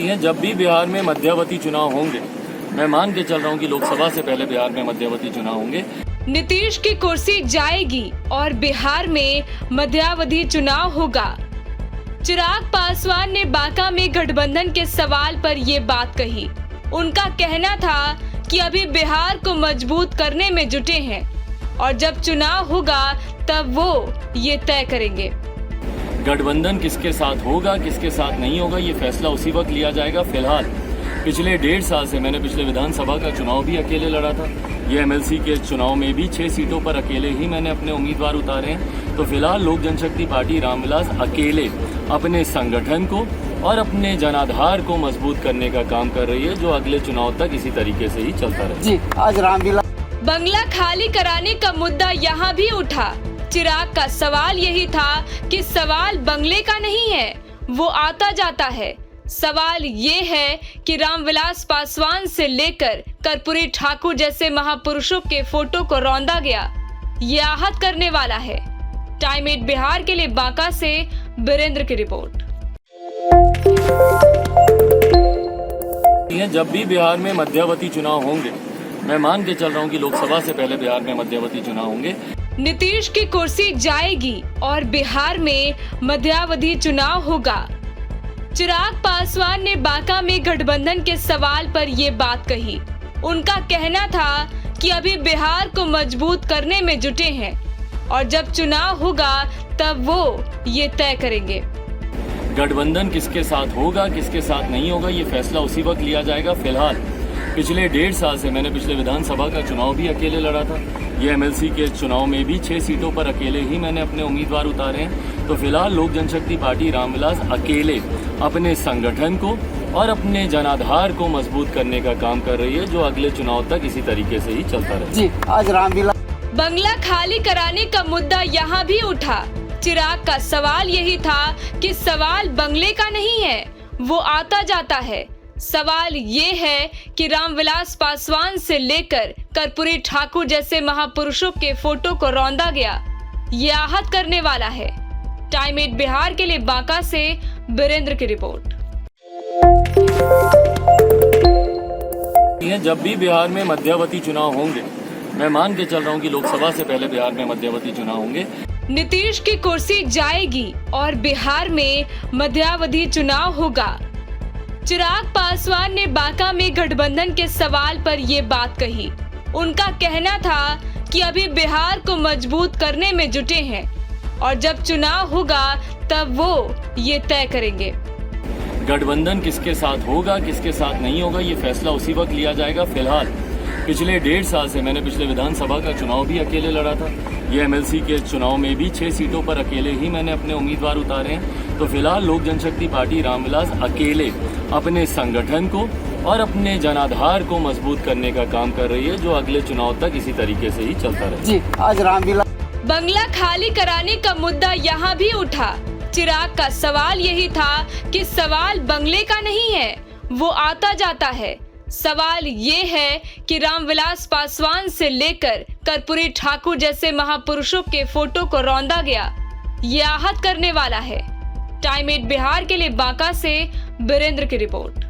ये जब भी बिहार में मध्यावधि चुनाव होंगे, मैं मान के चल रहा हूँ कि लोकसभा से पहले बिहार में मध्यावधि चुनाव होंगे। नीतीश की कुर्सी जाएगी और बिहार में मध्यावधि चुनाव होगा। चिराग पासवान ने बांका में गठबंधन के सवाल पर ये बात कही। उनका कहना था कि अभी बिहार को मजबूत करने में जुटे हैं और जब चुनाव होगा तब वो ये तय करेंगे। गठबंधन किसके साथ होगा, किसके साथ नहीं होगा, ये फैसला उसी वक्त लिया जाएगा। फिलहाल पिछले 1.5 साल से मैंने पिछले विधानसभा का चुनाव भी अकेले लड़ा था। ये एमएलसी के चुनाव में भी 6 सीटों पर अकेले ही मैंने अपने उम्मीदवार उतारे हैं। तो फिलहाल लोक जनशक्ति पार्टी रामविलास अकेले अपने संगठन को और अपने जनाधार को मजबूत करने का काम कर रही है, जो अगले चुनाव तक इसी तरीके से ही चलता रहे। जी, आज रामविलास बंगला खाली कराने का मुद्दा यहाँ भी उठा। चिराग का सवाल यही था कि सवाल बंगले का नहीं है, वो आता जाता है। सवाल ये है कि रामविलास पासवान से लेकर कर्पूरी ठाकुर जैसे महापुरुषों के फोटो को रौंदा गया, ये आहत करने वाला है। टाइम 8 बिहार के लिए बांका से बीरेंद्र की रिपोर्ट। जब भी बिहार में मध्यावधि चुनाव होंगे, मैं मान के चल रहा हूँ कि लोकसभा से पहले बिहार में मध्यावधि चुनाव होंगे। नीतीश की कुर्सी जाएगी और बिहार में मध्यावधि चुनाव होगा। चिराग पासवान ने बांका में गठबंधन के सवाल पर ये बात कही। उनका कहना था कि अभी बिहार को मजबूत करने में जुटे हैं और जब चुनाव होगा तब वो ये तय करेंगे। गठबंधन किसके साथ होगा, किसके साथ नहीं होगा, ये फैसला उसी वक्त लिया जाएगा। फिलहाल पिछले 1.5 साल से मैंने पिछले विधानसभा का चुनाव भी अकेले लड़ा था। ये एमएलसी के चुनाव में भी 6 सीटों पर अकेले ही मैंने अपने उम्मीदवार उतारे हैं। तो फिलहाल लोक जनशक्ति पार्टी रामविलास अकेले अपने संगठन को और अपने जनाधार को मजबूत करने का काम कर रही है, जो अगले चुनाव तक इसी तरीके से ही चलता रहे। जी, आज रामविलास बंगला खाली कराने का मुद्दा यहाँ भी उठा। चिराग का सवाल यही था कि सवाल बंगले का नहीं है, वो आता जाता है। सवाल ये है कि रामविलास पासवान से लेकर कर्पूरी ठाकुर जैसे महापुरुषों के फोटो को रौंदा गया, ये आहत करने वाला है। टाइम 8 बिहार के लिए बांका से बीरेंद्र की रिपोर्ट। जब भी बिहार में मध्यावधि चुनाव होंगे, मैं मान के चल रहा हूँ कि लोकसभा से पहले बिहार में मध्यावधि चुनाव होंगे। नीतीश की कुर्सी जाएगी और बिहार में मध्यावधि चुनाव होगा। चिराग पासवान ने बांका में गठबंधन के सवाल पर ये बात कही। उनका कहना था कि अभी बिहार को मजबूत करने में जुटे हैं और जब चुनाव होगा तब वो ये तय करेंगे। गठबंधन किसके साथ होगा, किसके साथ नहीं होगा, ये फैसला उसी वक्त लिया जाएगा। फिलहाल पिछले 1.5 साल से मैंने पिछले विधानसभा का चुनाव भी अकेले लड़ा था। ये एमएलसी के चुनाव में भी 6 सीटों पर अकेले ही मैंने अपने उम्मीदवार उतारे हैं। तो फिलहाल लोक जनशक्ति पार्टी रामविलास अकेले अपने संगठन को और अपने जनाधार को मजबूत करने का काम कर रही है, जो अगले चुनाव तक इसी तरीके से ही चलता रहे। जी, आज रामविलास बंगला खाली कराने का मुद्दा यहाँ भी उठा। चिराग का सवाल यही था कि सवाल बंगले का नहीं है, वो आता जाता है। सवाल ये है कि रामविलास पासवान से लेकर कर्पूरी ठाकुर जैसे महापुरुषों के फोटो को रौंदा गया, ये आहत करने वाला है। टाइम 8 बिहार के लिए बांका से बीरेंद्र की रिपोर्ट।